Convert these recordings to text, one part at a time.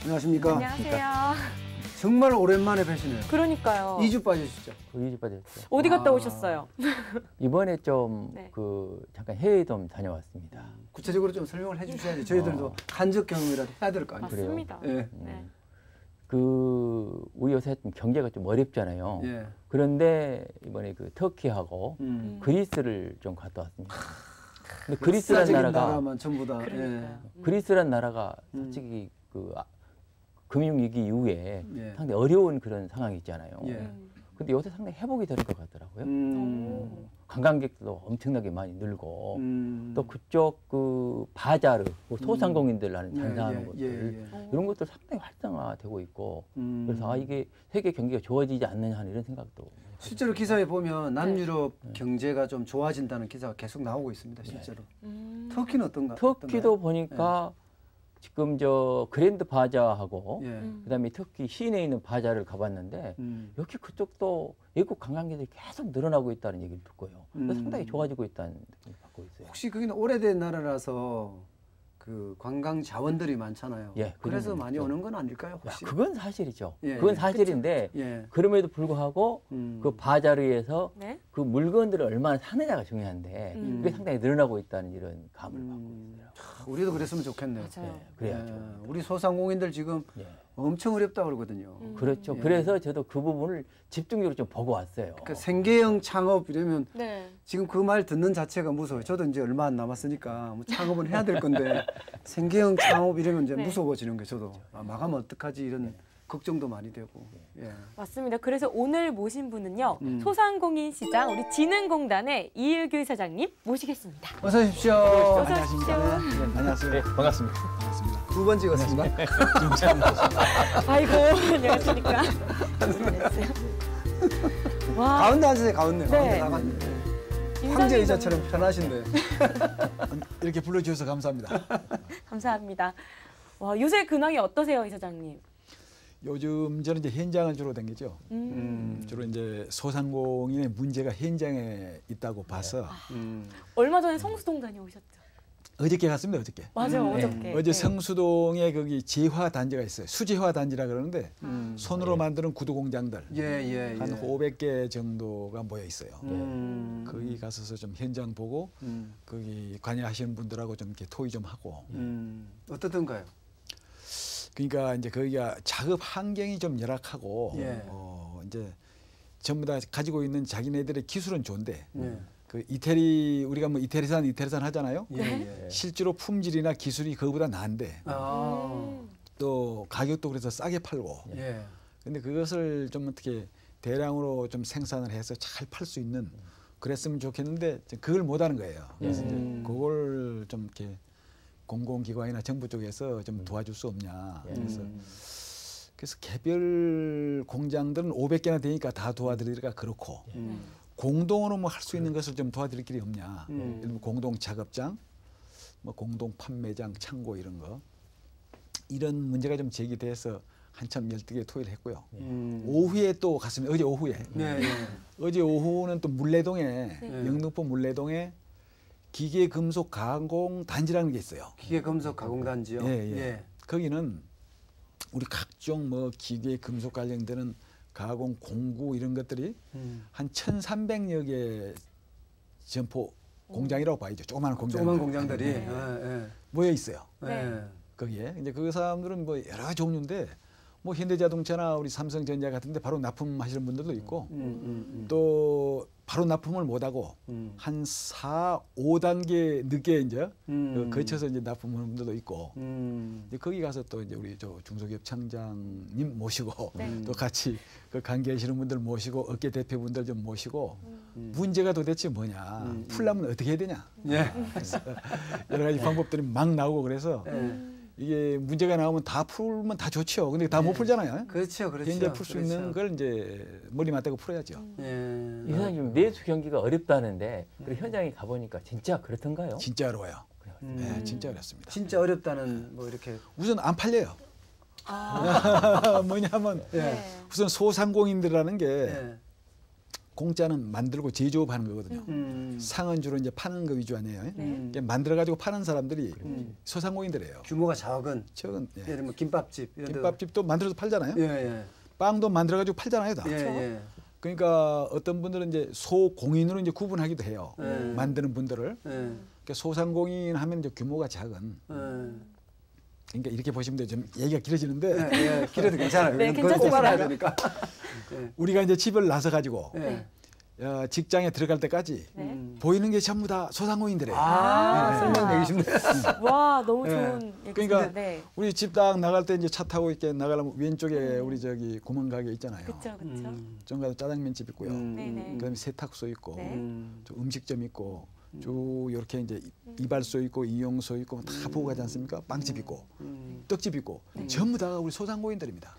안녕하십니까. 안녕하세요. 정말 오랜만에 뵈시네요. 그러니까요. 2주 빠지셨죠? 2주 빠졌죠. 어디 갔다 오셨어요? 이번에 좀 네. 잠깐 해외 좀 다녀왔습니다. 구체적으로 좀 설명을 해주셔야지 저희들도 간접 경험이라도 해야 될 거 아니에요. 맞습니다. 예. 네. 우리 요새 좀 경제가 좀 어렵잖아요. 예. 그런데 이번에 터키하고 그리스를 좀 갔다 왔습니다. 근데 그리스란 나라만 전부 다. 그러니까요. 그리스란 나라가 솔직히 금융위기 이후에 상당히 어려운 그런 상황이 있잖아요. 예. 근데 요새 상당히 회복이 되는 것 같더라고요. 오. 관광객도 엄청나게 많이 늘고 또 그쪽 바자르 소상공인들 하는 장사하는 것들 이런 것들 상당히 활성화되고 있고 그래서 이게 세계 경기가 좋아지지 않느냐 하는 이런 생각도 실제로 기사에 보면 남유럽 경제가 좀 좋아진다는 기사가 계속 나오고 있습니다. 실제로. 터키는 어떤가? 터키도 보니까 지금 그랜드 바자하고 그다음에 터키 시내에 있는 바자를 가봤는데 여기 그쪽도 외국 관광객들이 계속 늘어나고 있다는 얘기를 듣고요. 상당히 좋아지고 있다는 느낌을 받고 있어요. 혹시 거기는 오래된 나라라서 그 관광 자원들이 많잖아요. 예, 그래서 많이 오는 건 아닐까요? 혹시? 그건 사실이죠. 예, 그건 사실인데 그럼에도 불구하고 그 바자르에서 네? 그 물건들을 얼마나 사느냐가 중요한데 그게 상당히 늘어나고 있다는 이런 감을 받고 있어요. 우리도 그랬으면 좋겠네요. 맞아요. 그래야죠. 우리 소상공인들 지금 엄청 어렵다고 그러거든요. 그렇죠. 그래서 저도 그 부분을 집중적으로 좀 보고 왔어요. 그러니까 생계형 창업 이러면 네. 지금 그 말 듣는 자체가 무서워요. 저도 이제 얼마 안 남았으니까 뭐 창업은 해야 될 건데 생계형 창업 이러면 이제 무서워지는 거예요. 저도 마감은 어떡하지 이런 걱정도 많이 되고. 예. 맞습니다. 그래서 오늘 모신 분은요. 소상공인 시장 우리 진흥공단의 이일규 이사장님 모시겠습니다. 어서 오십시오. 어서 오십시오. 안녕하세요. 네, 반갑습니다. 반갑습니다. 두 번 찍었습니다. 아이고 안녕하십니까. 와. 가운데 앉으세요. 가운데. 네. 가운데 황제 의자처럼 편하신데. 이렇게 불러주셔서 감사합니다. 감사합니다. 와, 요새 근황이 어떠세요, 이사장님? 요즘 저는 이제 현장을 주로 다니죠. 주로 이제 소상공인의 문제가 현장에 있다고 봐서 얼마 전에 성수동 다녀오셨죠? 어저께 갔습니다. 어저께. 맞아요, 어저께. 어제 성수동에 거기 재화 단지가 있어요. 수재화 단지라 그러는데 손으로 만드는 구두 공장들 한 500개 정도가 모여 있어요. 거기 가서 좀 현장 보고 거기 관여하시는 분들하고 좀 이렇게 토의 좀 하고. 어떻던가요? 그러니까 이제 거기가 작업 환경이 좀 열악하고 이제 전부 다 가지고 있는 자기네들의 기술은 좋은데 그 우리가 뭐 이태리산 하잖아요. 실제로 품질이나 기술이 그거보다 나은데 또 가격도 그래서 싸게 팔고. 근데 그것을 좀 어떻게 대량으로 좀 생산을 해서 잘 팔 수 있는 그랬으면 좋겠는데 그걸 못 하는 거예요. 그래서 이제 그걸 좀 이렇게 공공기관이나 정부 쪽에서 좀 도와줄 수 없냐. 그래서 개별 공장들은 500개나 되니까 다 도와드리기가 그렇고 공동으로 뭐 할 수 있는 것을 좀 도와드릴 길이 없냐. 예를 들면 공동 작업장, 뭐 공동 판매장, 창고 이런 거. 이런 문제가 좀 제기돼서 한참 열띠게 토의를 했고요. 오후에 또 갔습니다. 어제 오후에. 어제 오후는 또 물레동에 영등포 물레동에 기계금속 가공 단지라는 게 있어요. 기계금속 가공 단지요. 거기는 우리 각종 뭐 기계금속 관련되는 가공 공구 이런 것들이 한 1,300여 개 점포 공장이라고 봐야죠. 조그마한 공장들이 모여 있어요. 네. 거기에 이제 그 사람들은 뭐 여러 종류인데 뭐 현대자동차나 우리 삼성전자 같은데 바로 납품하시는 분들도 있고 또 바로 납품을 못하고 한 4, 5단계 늦게 이제 거쳐서 이제 납품하는 분들도 있고 이제 거기 가서 또 이제 우리 저 중소기업 청장님 모시고 또 같이 그 관계하시는 분들 모시고 업계 대표분들 좀 모시고 문제가 도대체 뭐냐 풀려면 어떻게 해야 되냐 그래서 여러 가지 방법들이 막 나오고 그래서 이게 문제가 나오면 다 풀면 다 좋죠. 근데 다 못 풀잖아요. 그렇죠. 이제 풀 수 있는 걸 이제 머리 맞대고 풀어야죠. 이사장님 내수 경기가 어렵다는데 그 현장에 가보니까 진짜 그렇던가요? 진짜 어려워요. 네, 진짜 어렵습니다. 진짜 어렵다는 뭐 이렇게 우선 안 팔려요. 뭐냐면 우선 소상공인들이라는 게 공짜는 만들고 제조업하는 거거든요. 상은 주로 이제 파는 거 위주 아니에요. 만들어 가지고 파는 사람들이 소상공인들이에요. 규모가 적은. 예. 예를 들면 김밥집. 김밥집도 만들어서 팔잖아요. 예, 예. 빵도 만들어 가지고 팔잖아요, 다. 예, 예. 그러니까 어떤 분들은 이제 소공인으로 이제 구분하기도 해요. 만드는 분들을. 그러니까 소상공인 하면 이제 규모가 작은. 그러니까 이렇게 보시면 돼요. 좀 얘기가 길어지는데. 예, 길어도 괜찮아요. 네, 그건 꼭 알아야 되니까. 우리가 이제 집을 나서 가지고 네. 직장에 들어갈 때까지 보이는 게 전부 다 소상공인들이에요. 설명되기 쉽네. 와, 너무 좋은 얘기입니다. 그러니까 네. 우리 집 딱 나갈 때 이제 차 타고 이렇게 나가려면 왼쪽에 우리 저기 구멍 가게 있잖아요. 그렇죠, 그렇죠. 좀 가서 짜장면 집 있고요. 네네. 그다음에 세탁소 있고, 네. 좀 음식점 있고, 쭉 이렇게 이제 이발소 있고 이용소 있고 다 보고 가지 않습니까? 빵집 있고, 떡집 있고, 전부 다 우리 소상공인들입니다.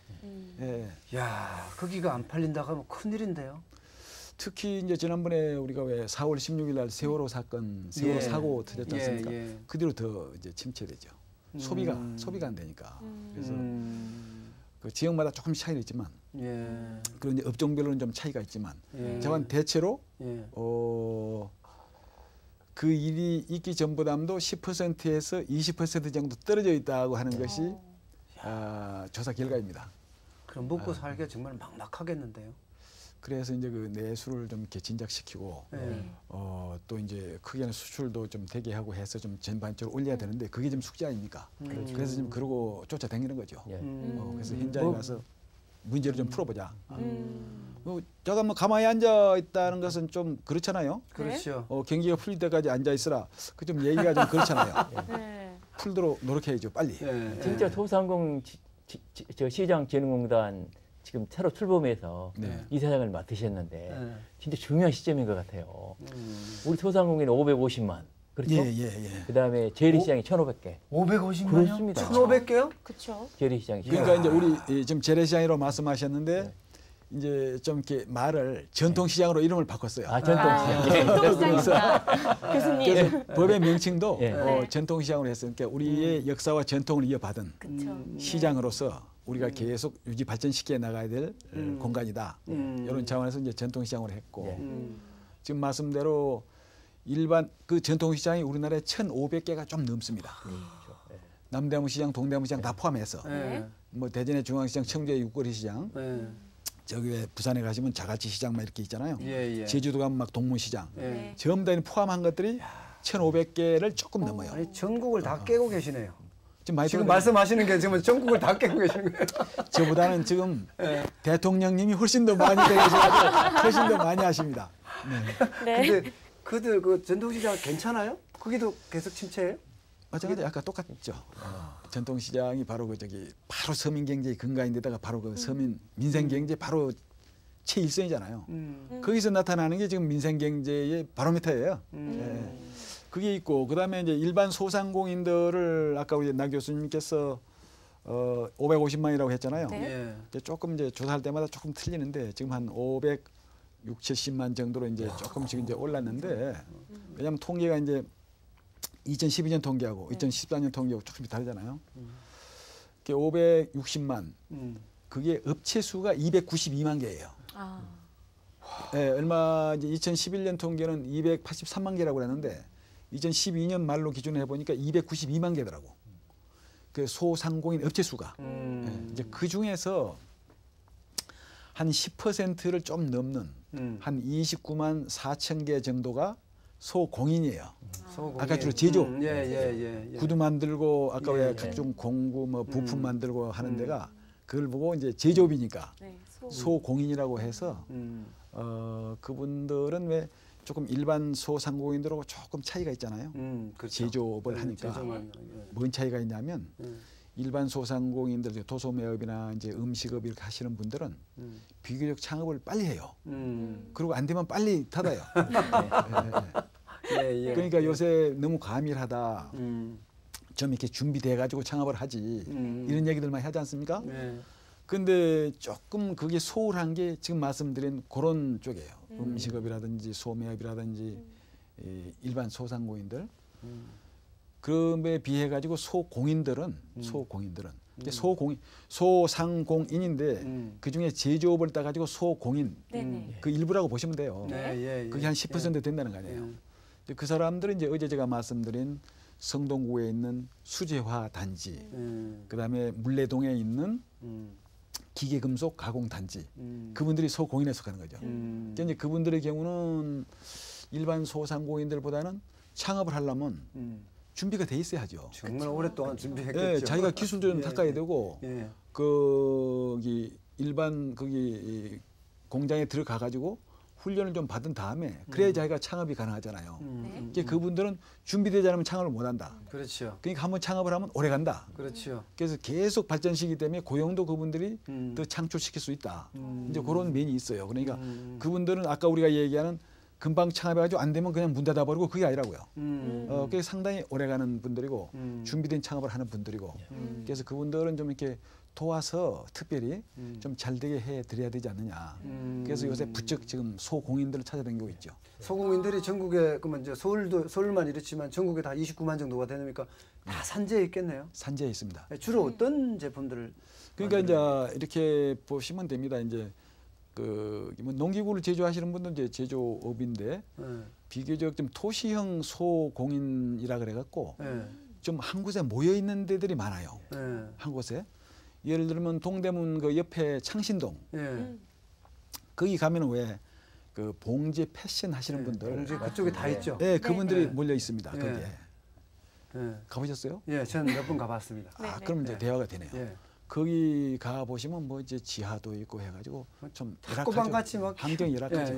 예. 야, 거기가 안 팔린다고 하면 큰일인데요. 특히 이제 지난번에 우리가 왜 4월 16일 날 세월호 사건, 세월호 사고 터졌지 않습니까? 그 뒤로 더 이제 침체되죠. 소비가 안 되니까. 그래서 그 지역마다 조금 차이는 있지만, 그런 이제 업종별로는 좀 차이가 있지만, 저는 대체로 그 일이 있기 전보다도 10%에서 20% 정도 떨어져 있다고 하는 것이 조사 결과입니다. 그럼 먹고 살기가 정말 막막하겠는데요. 그래서 이제 그 내수를 좀 이렇게 진작시키고 또 이제 크게는 수출도 좀 되게 하고 해서 좀 전반적으로 올려야 되는데 그게 좀 숙제 아닙니까? 그래서 지금 그러고 쫓아다니는 거죠. 그래서 현장에 가서 문제를 좀 풀어보자. 제가 뭐 가만히 앉아 있다는 것은 좀 그렇잖아요. 그렇죠. 경기가 풀릴 때까지 앉아 있으라. 그 좀 얘기가 좀 그렇잖아요. 풀도록 노력해야죠, 빨리. 진짜 소상공 시장진흥공단 지금 새로 출범해서 이사장을 맡으셨는데 진짜 중요한 시점인 것 같아요. 우리 소상공인은 550만. 그렇죠? 그다음에 재래시장이 1,500개. 550만요? 그렇습니다. 1,500개요? 그렇죠. 재래시장이. 그러니까 이제 우리 지금 재래시장이라고 말씀하셨는데 이제 좀 이렇게 말을 전통시장으로 이름을 바꿨어요. 전통시장. 전통시장이다. 교수님. 그래서 법의 명칭도 전통시장으로 했어요. 그러니까 우리의 역사와 전통을 이어받은 시장으로서 우리가 계속 유지 발전시켜 나가야 될 공간이다. 이런 차원에서 이제 전통시장으로 했고 지금 말씀대로 일반 그 전통시장이 우리나라에 1,500개가 좀 넘습니다. 남대문시장, 동대문시장 다 포함해서 뭐 대전의 중앙시장, 청주의 육거리시장, 저기 왜 부산에 가시면 자갈치시장 막 이렇게 있잖아요. 제주도 가면 막 동문시장, 전부 다 포함한 것들이 1,500개를 조금 넘어요. 아니, 전국을 다 깨고 계시네요. 지금 말씀하시는 게 지금 전국을 다 깨고 계시는 거예요. 저보다는 지금 대통령님이 훨씬 더 많이 되셔가지고 훨씬 더 많이 하십니다. 근데 그들 그 전통시장 괜찮아요? 거기도 계속 침체예요? 마찬가지 아까 똑같죠. 전통시장이 바로 그 저기 바로 서민 경제의 근간인데다가 바로 그 서민 민생 경제 바로 최일선이잖아요. 거기서 나타나는 게 지금 민생 경제의 바로미터예요. 그게 있고 그다음에 이제 일반 소상공인들을 아까 우리 나 교수님께서 550만이라고 했잖아요. 이제 조금 이제 조사할 때마다 조금 틀리는데 지금 한 560, 70만 정도로 이제 조금씩 이제 올랐는데 왜냐하면 통계가 이제 2012년 통계하고 2014년 통계하고 조금 다르잖아요. 560만 그게 업체 수가 292만 개예요. 얼마 이제 2011년 통계는 283만 개라고 그랬는데 2012년 말로 기준해 보니까 292만 개더라고. 그 소상공인 업체 수가. 이제 그 중에서 한 10%를 좀 넘는 한 29만 4천 개 정도가 소공인이에요. 아까 주로 제조, 구두 만들고 아까 왜 각종 공구 뭐 부품 만들고 하는 데가 그걸 보고 이제 제조업이니까 소공인이라고 해서 그분들은 왜 조금 일반 소상공인들하고 조금 차이가 있잖아요. 그렇죠. 제조업을 하니까 뭔 차이가 있냐면 일반 소상공인들 도소매업이나 이제 음식업 이렇게 하시는 분들은 비교적 창업을 빨리 해요. 그리고 안 되면 빨리 닫아요. 그러니까 요새 너무 과밀하다. 좀 이렇게 준비돼 가지고 창업을 하지. 이런 얘기들 많이 하지 않습니까? 근데 조금 그게 소홀한 게 지금 말씀드린 그런 쪽이에요. 음식업이라든지 소매업이라든지 일반 소상공인들. 그럼에 비해 가지고 소공인들은 소상공인인데 그 중에 제조업을 따가지고 소공인 그 일부라고 보시면 돼요. 그게 한 10% 된다는 거 아니에요. 그 사람들은 이제 어제 제가 말씀드린 성동구에 있는 수제화 단지, 그다음에 물레동에 있는 기계금속 가공 단지, 그분들이 소공인에 속하는 거죠. 이제 그분들의 경우는 일반 소상공인들보다는 창업을 하려면 준비가 돼 있어야죠. 정말 오랫동안 준비했겠죠. 네, 자기가 기술도 좀 닦아야 되고 거기 일반 거기 공장에 들어가 가지고 훈련을 좀 받은 다음에 그래야 자기가 창업이 가능하잖아요. 이제 그분들은 준비되지 않으면 창업을 못 한다. 그렇죠. 그러니까 한번 창업을 하면 오래 간다. 그렇죠. 그래서 계속 발전시키기 때문에 고용도 그분들이 더 창출시킬 수 있다. 이제 그런 면이 있어요. 그러니까 그분들은 아까 우리가 얘기하는 금방 창업해가지고 안 되면 그냥 문 닫아버리고 그게 아니라고요. 그게 상당히 오래가는 분들이고 준비된 창업을 하는 분들이고 그래서 그분들은 좀 이렇게 도와서 특별히 좀 잘 되게 해드려야 되지 않느냐. 그래서 요새 부쩍 지금 소공인들을 찾아다니고 있죠. 소공인들이 전국에 그러면 이제 서울만 이렇지만 전국에 다 29만 정도가 되니까 다 산재에 있겠네요. 산재에 있습니다. 주로 어떤 제품들을? 그러니까 이제 이렇게 보시면 됩니다. 이제 뭐 농기구를 제조하시는 분들 이제 제조업인데 비교적 좀 토시형 소공인이라 그래갖고 좀 한 곳에 모여 있는 데들이 많아요. 한 곳에. 예를 들면 동대문 그 옆에 창신동 거기 가면은 왜 그 봉제 패션 하시는 분들 봉제 그쪽에 다 있죠. 네, 그분들이 몰려 있습니다. 거기에 가보셨어요? 예, 저는 몇 번 가봤습니다. 그럼 이제 대화가 되네요. 거기 가 보시면 뭐 이제 지하도 있고 해가지고 좀 꼬방같이 막 환경이 열악하죠.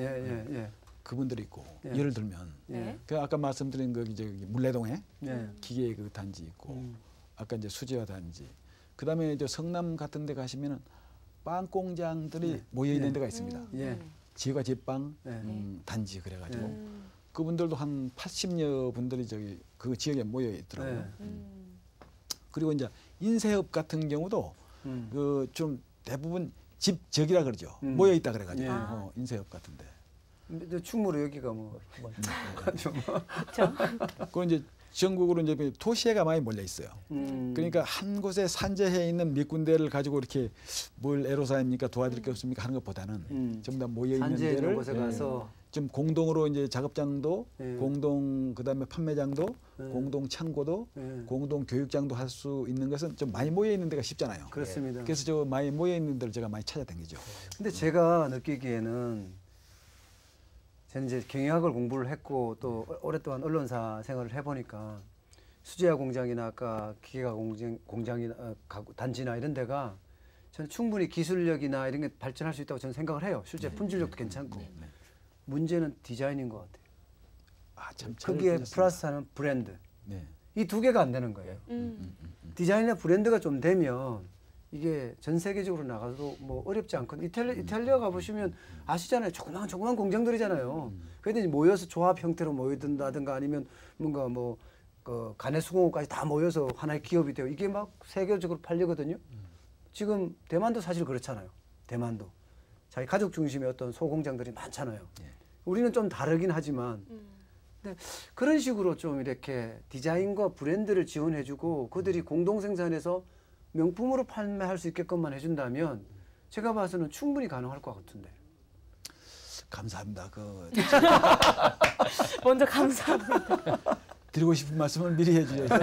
그분들이 있고 예를 들면 그 아까 말씀드린 그 이제 물레동에 기계 그 단지 있고 아까 이제 수제화 단지. 그다음에 저 성남 같은 데 가시면은 빵 공장들이 모여 있는 데가 있습니다. 지혜가 제빵 단지 그래가지고 그분들도 한 80여 분들이 저기 그 지역에 모여 있더라고요. 그리고 이제 인쇄업 같은 경우도 그 좀 대부분 집적이라 그러죠. 모여 있다 그래가지고 인쇄업 같은데. 근데 충무로 여기가 뭐 그건 이제 전국으로 이제 도시회가 많이 몰려 있어요. 그러니까 한 곳에 산재해 있는 몇 군데를 가지고 이렇게 뭘 애로사입니까 도와드릴 게 없습니까 하는 것보다는 전부 다 모여 있는 데를 곳에 가서 좀 공동으로 이제 작업장도 공동 그다음에 판매장도 공동 창고도 공동 교육장도 할 수 있는 것은 좀 많이 모여 있는 데가 쉽잖아요. 그렇습니다. 그래서 저 많이 모여 있는 데를 제가 많이 찾아다니죠. 근데 제가 느끼기에는 저는 이제 경영학을 공부를 했고 또 오랫동안 언론사 생활을 해보니까 수제화 공장이나 아까 기계가 공장이나 단지나 이런 데가 저는 충분히 기술력이나 이런 게 발전할 수 있다고 저는 생각을 해요. 실제 품질력도 괜찮고. 문제는 디자인인 것 같아요. 참 거기에 플러스하는 브랜드. 이 두 개가 안 되는 거예요. 디자인이나 브랜드가 좀 되면 이게 전 세계적으로 나가도 뭐 어렵지 않거든요. 이탈리아 가보시면 아시잖아요. 조그만 공장들이잖아요. 그런데 모여서 조합 형태로 모여든다든가 아니면 뭔가 뭐 그 가내수공업까지 다 모여서 하나의 기업이 되고 이게 막 세계적으로 팔리거든요. 지금 대만도 사실 그렇잖아요. 대만도. 자기 가족 중심의 어떤 소공장들이 많잖아요. 우리는 좀 다르긴 하지만 근데 그런 식으로 좀 이렇게 디자인과 브랜드를 지원해주고 그들이 공동 생산해서 명품으로 판매할 수 있게끔만 해준다면 제가 봐서는 충분히 가능할 것 같은데. 감사합니다. 먼저 감사합니다. 드리고 싶은 말씀을 미리 해주셔서.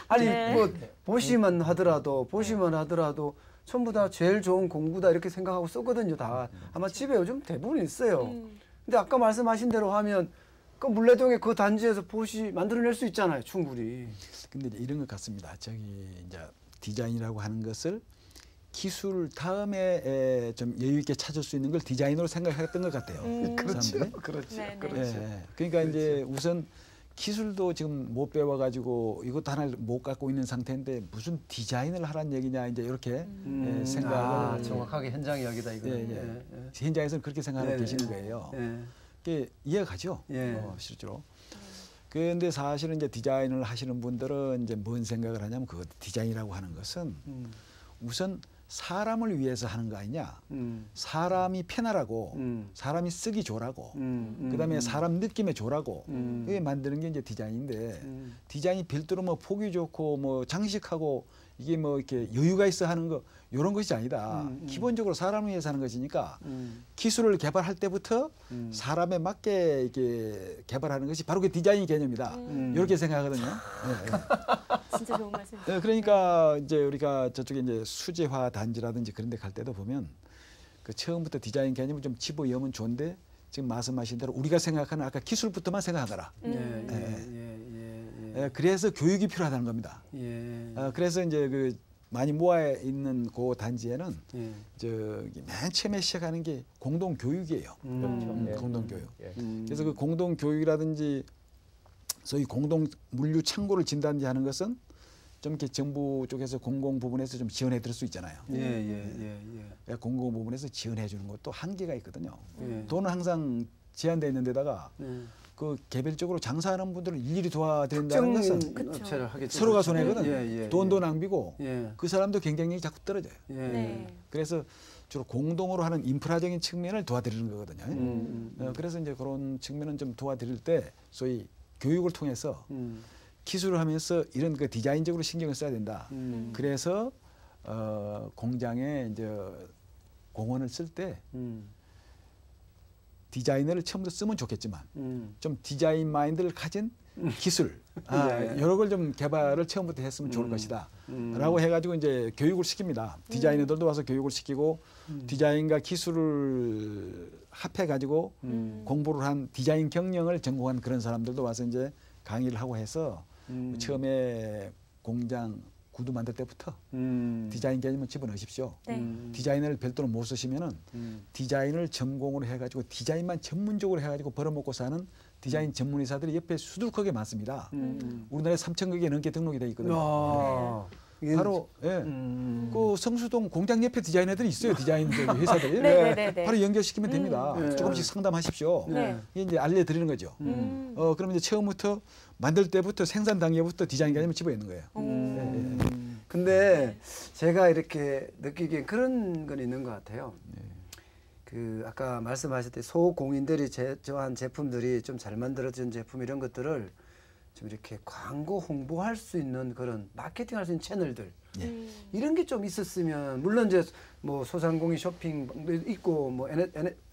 아니 뭐 보시면 하더라도 전부 다 제일 좋은 공구다 이렇게 생각하고 쓰거든요. 다 아마 집에 요즘 대부분 있어요. 근데 아까 말씀하신 대로 하면 그 물레동에 그 단지에서 보시 만들어낼 수 있잖아요. 충분히. 근데 이제 이런 것 같습니다. 저기 이제 디자인이라고 하는 것을 기술 다음에 좀 여유 있게 찾을 수 있는 걸 디자인으로 생각했던 것 같아요. 그렇죠. 그렇죠. 그렇죠. 그러니까 이제 우선 기술도 지금 못 배워가지고 이것도 하나를 못 갖고 있는 상태인데 무슨 디자인을 하라는 얘기냐 이제 이렇게 생각을 정확하게 현장 이야기다 이거. 현장에서는 그렇게 생각하고 계시는 거예요. 그게 이해가 가죠. 실제로. 그런데 사실은 이제 디자인을 하시는 분들은 이제 뭔 생각을 하냐면 그 디자인이라고 하는 것은 우선 사람을 위해서 하는 거 아니냐. 사람이 편하라고, 사람이 쓰기 좋으라고, 그다음에 사람 느낌에 좋으라고 그게 만드는 게 이제 디자인인데 디자인이 별도로 뭐 보기 좋고 뭐 장식하고 이게 뭐 이렇게 여유가 있어 하는 거 이런 것이 아니다. 기본적으로 사람을 위해서 하는 것이니까 기술을 개발할 때부터 사람에 맞게 이렇게 개발하는 것이 바로 그 디자인 개념이다. 이렇게 생각하거든요. 네. 진짜 좋은 말씀이죠. 네, 그러니까 이제 우리가 저쪽에 이제 수제화 단지라든지 그런 데 갈 때도 보면 그 처음부터 디자인 개념을 좀 집어넣으면 좋은데 지금 말씀하신 대로 우리가 생각하는 아까 기술부터만 생각하더라. 그래서 교육이 필요하다는 겁니다. 그래서 이제 그 많이 모아 있는 그 단지에는 저기 맨 처음에 시작하는 게 공동 교육이에요. 공동 교육. 그래서 그 공동 교육이라든지 소위 공동 물류 창고를 진단지 하는 것은 좀 이렇게 정부 쪽에서 공공 부분에서 좀 지원해 줄 수 있잖아요. 공공 부분에서 지원해 주는 것도 한계가 있거든요. 돈은 항상 제한돼 있는 데다가 그 개별적으로 장사하는 분들을 일일이 도와드린다는 것은 서로가 손해거든. 돈도 낭비고 그 사람도 경쟁력이 자꾸 떨어져요. 그래서 주로 공동으로 하는 인프라적인 측면을 도와드리는 거거든요. 그래서 이제 그런 측면은 좀 도와드릴 때 소위 교육을 통해서 기술을 하면서 이런 그 디자인적으로 신경을 써야 된다. 그래서 공장에 이제 공원을 쓸 때 디자이너를 처음부터 쓰면 좋겠지만 좀 디자인 마인드를 가진 기술 여러 걸 좀 개발을 처음부터 했으면 좋을 것이다 라고 해가지고 이제 교육을 시킵니다. 디자이너들도 와서 교육을 시키고 디자인과 기술을 합해가지고 공부를 한 디자인 경영을 전공한 그런 사람들도 와서 이제 강의를 하고 해서 처음에 공장 구두 만들 때부터 디자인 개념을 집어넣으십시오. 디자이너를 별도로 못 쓰시면은 디자인을 전공으로 해가지고 디자인만 전문적으로 해가지고 벌어먹고 사는 디자인 전문의사들이 옆에 수두룩하게 많습니다. 우리나라에 3,000개 넘게 등록이 돼 있거든요. 바로 그 성수동 공장 옆에 디자이너들이 있어요. 디자인 회사들이. 바로 연결시키면 됩니다. 조금씩 상담하십시오. 이게 이제 알려드리는 거죠. 그러면 이제 처음부터 만들 때부터 생산 단계부터 디자인 개념을 집어넣는 거예요. 근데 제가 이렇게 느끼기엔 그런 건 있는 것 같아요. 그 아까 말씀하실 때 소공인들이 제조한 제품들이 좀 잘 만들어진 제품 이런 것들을 좀 이렇게 광고 홍보할 수 있는 그런 마케팅할 수 있는 채널들 이런 게 좀 있었으면 물론 이제 뭐 소상공인 쇼핑도 있고 뭐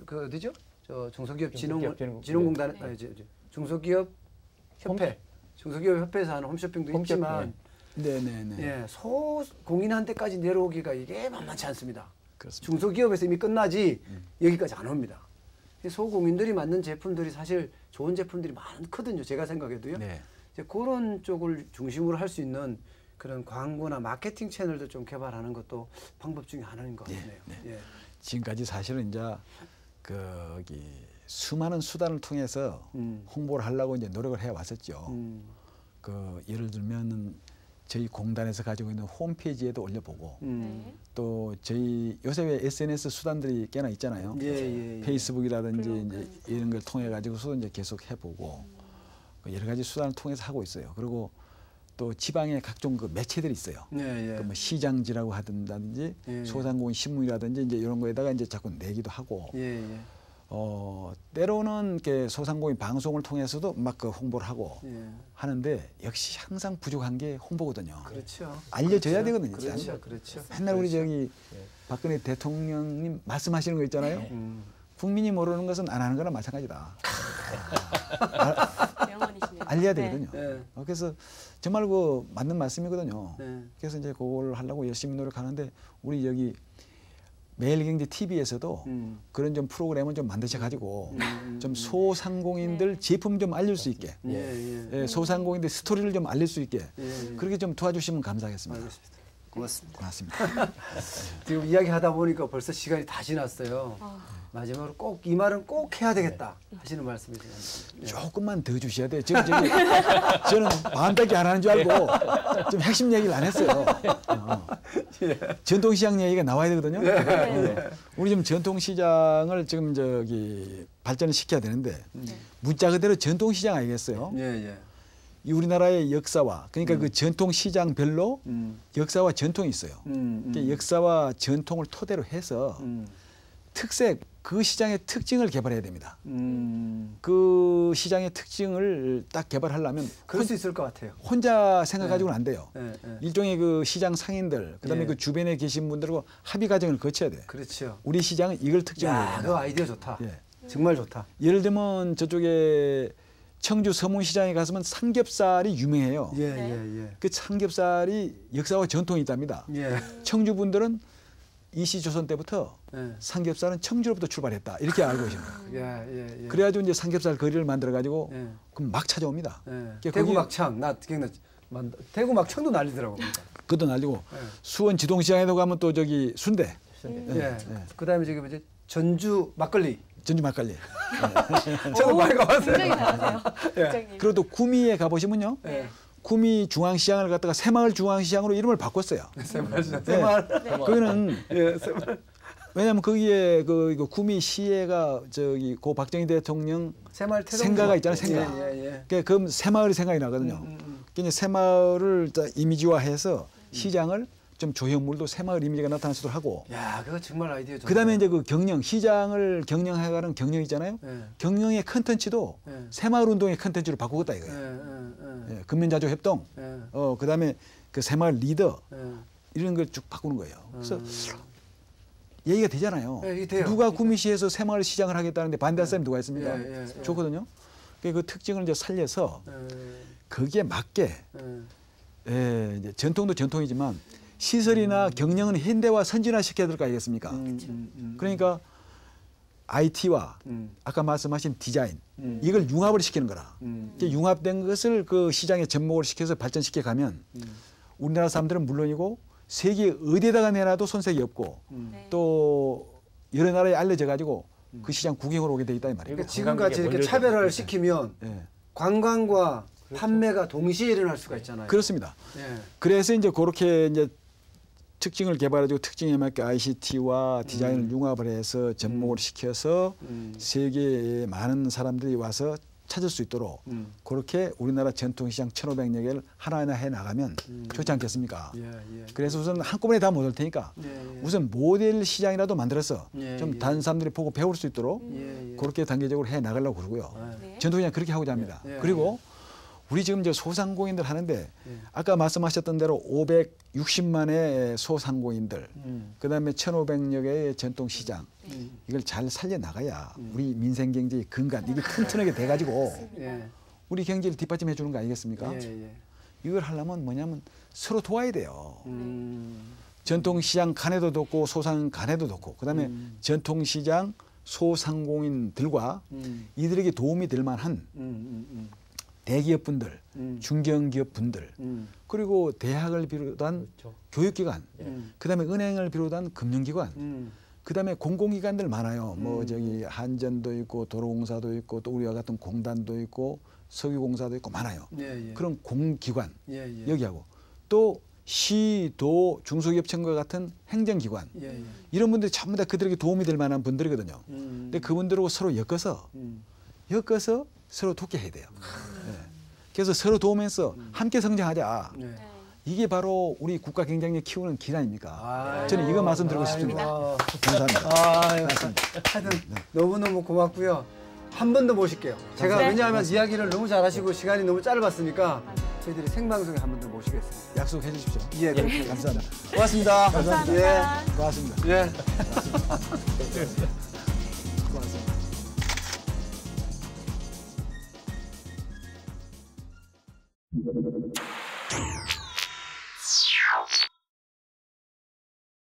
그 어디죠? 저 중소기업 진흥공단 중소기업 협회 중소기업 협회에서 하는 홈쇼핑도 있지만 소공인한테까지 내려오기가 이게 만만치 않습니다. 그렇습니다. 중소기업에서 이미 끝나지 여기까지 안 옵니다. 소공인들이 만든 제품들이 사실 좋은 제품들이 많거든요. 제가 생각해도요. 이제 그런 쪽을 중심으로 할 수 있는 그런 광고나 마케팅 채널도 좀 개발하는 것도 방법 중에 하나인 것 같네요. 지금까지 사실은 이제 수많은 수단을 통해서 홍보를 하려고 이제 노력을 해 왔었죠. 그 예를 들면 저희 공단에서 가지고 있는 홈페이지에도 올려보고 또 저희 요새 왜 SNS 수단들이 꽤나 있잖아요. 페이스북이라든지 이제 이런 걸 통해 가지고서 이제 계속 해보고 여러 가지 수단을 통해서 하고 있어요. 그리고 또 지방에 각종 그 매체들이 있어요. 그 뭐 시장지라고 하든지 소상공인 신문이라든지 이제 이런 거에다가 이제 자꾸 내기도 하고. 때로는 이렇게 소상공인 방송을 통해서도 막 그 홍보를 하고 하는데 역시 항상 부족한 게 홍보거든요. 알려져야 되거든요. 맨날 우리 저기 박근혜 대통령님 말씀하시는 거 있잖아요. 국민이 모르는 것은 안 하는 거나 마찬가지다. 알려야 되거든요. 그래서 정말 그 맞는 말씀이거든요. 그래서 이제 그걸 하려고 열심히 노력하는데 우리 여기 매일경제 TV에서도 그런 좀 프로그램을 좀 만드셔 가지고 좀 소상공인들 제품 좀 알릴 수 있게 소상공인들 스토리를 좀 알릴 수 있게 그렇게 좀 도와주시면 감사하겠습니다. 알겠습니다. 고맙습니다. 고맙습니다. 지금 이야기하다 보니까 벌써 시간이 다 지났어요. 마지막으로 꼭 이 말은 꼭 해야 되겠다 하시는 말씀이 조금만 더 주셔야 돼요. 지금 저는 반밖에 안 하는 줄 알고 좀 핵심 얘기를 안 했어요. 전통시장 얘기가 나와야 되거든요. 우리 지금 전통시장을 지금 저기 발전을 시켜야 되는데 문자 그대로 전통시장 아니겠어요? 이 우리나라의 역사와 그러니까 그 전통시장별로 역사와 전통이 있어요. 역사와 전통을 토대로 해서 특색 그 시장의 특징을 개발해야 됩니다. 그 시장의 특징을 딱 개발하려면 그럴 수 있을 것 같아요. 혼자 생각가지고는 안 돼요. 네. 일종의 그 시장 상인들, 그다음에 그 주변에 계신 분들하고 합의 과정을 거쳐야 돼. 그렇죠. 우리 시장은 이걸 특징으로 해야 그 아이디어 좋다. 정말 좋다. 예를 들면 저쪽에 청주 서문시장에 가서면 삼겹살이 유명해요. 그 삼겹살이 역사와 전통이 있답니다. 청주 분들은 이시조선 때부터 삼겹살은 청주로부터 출발했다 이렇게 알고 계십니다. 그래가지고 이제 삼겹살 거리를 만들어 가지고 그럼 막 찾아옵니다. 대구 막창 나 대구 막창도 난리더라고. 그것도 난리고 수원 지동시장에도 가면 또 저기 순대. 그다음에 저기 뭐지 전주 막걸리. 전주 막걸리. 저도 많이 가봤어요. 굉장히 잘하세요. 그리고 또 구미에 가보시면요. 구미 중앙시장을 갖다가 새마을 중앙시장으로 이름을 바꿨어요. 새마을. 거기는 새마을. 왜냐하면 거기에 그 구미 시에가 저기 고 박정희 대통령 생가가 있잖아요. 생가. 그 새마을이 생각이 나거든요. 그러니까 새마을을 이미지화해서 시장을 좀 조형물도 새마을 이미지가 나타날 수도 하고. 야, 그거 정말 아이디어 좋네. 그다음에 이제 그 경영 시장을 경영해가는 경영 있잖아요. 경영의 컨텐츠도 새마을 운동의 컨텐츠로 바꾸겠다 이거예요. 근면자조 협동. 그다음에 그 새마을 리더 이런 걸 쭉 바꾸는 거예요. 그래서 얘기가 되잖아요. 누가 구미시에서 새마을 시장을 하겠다는데 반대할 사람이 누가 있습니까? 좋거든요. 그 특징을 이제 살려서 거기에 맞게 이제 전통도 전통이지만 시설이나 경영은 현대화 선진화 시켜야 될 거 아니겠습니까? 그러니까 IT와 아까 말씀하신 디자인 이걸 융합을 시키는 거라. 융합된 것을 그 시장에 접목을 시켜서 발전시켜 가면 우리나라 사람들은 물론이고 세계 어디에다가 내놔도 손색이 없고 또 여러 나라에 알려져 가지고 그 시장 구경으로 오게 돼 있다 이 말이에요. 그러니까 지금같이 이렇게 차별화를 시키면 관광과 판매가 동시에 일어날 수가 있잖아요. 그렇습니다. 그래서 이제 그렇게 이제 특징을 개발해주고 특징에 맞게 ICT와 디자인을 융합을 해서 접목을 시켜서 세계에 많은 사람들이 와서 찾을 수 있도록 그렇게 우리나라 전통시장 1,500여 개를 하나하나 해나가면 좋지 않겠습니까? 그래서 우선 한꺼번에 다 못 올 테니까 우선 모델 시장이라도 만들어서 좀 다른 사람들이 보고 배울 수 있도록 그렇게 단계적으로 해나가려고 그러고요. 전통시장 그렇게 하고자 합니다. 그리고 우리 지금 이제 소상공인들 하는데 아까 말씀하셨던 대로 560만의 소상공인들 그다음에 1,500여 개의 전통시장 이걸 잘 살려나가야 우리 민생경제의 근간 이게 튼튼하게 돼가지고 우리 경제를 뒷받침해 주는 거 아니겠습니까? 이걸 하려면 뭐냐면 서로 도와야 돼요. 전통시장 간에도 돕고 소상 간에도 돕고 그다음에 전통시장 소상공인들과 이들에게 도움이 될 만한 대기업분들, 중견기업분들, 그리고 대학을 비롯한 교육기관, 그다음에 은행을 비롯한 금융기관, 그다음에 공공기관들 많아요. 뭐 저기 한전도 있고 도로공사도 있고 또 우리와 같은 공단도 있고 석유공사도 있고 많아요. 그런 공기관 여기하고 또 시, 도, 중소기업청과 같은 행정기관 이런 분들이 전부 다 그들에게 도움이 될 만한 분들이거든요. 근데 그분들하고 서로 엮어서 서로 돕게 해야 돼요. 그래서 서로 도우면서 함께 성장하자. 이게 바로 우리 국가 경쟁력 키우는 길 아닙니까? 저는 이거 말씀드리고 싶습니다. 감사합니다. 하여튼 너무너무 고맙고요. 한 번 더 모실게요. 제가 왜냐하면 이야기를 너무 잘하시고 시간이 너무 짧았으니까 저희들이 생방송에 한 번 더 모시겠습니다. 약속해 주십시오. 감사합니다. 고맙습니다. 감사합니다. 고맙습니다. 고맙습니다.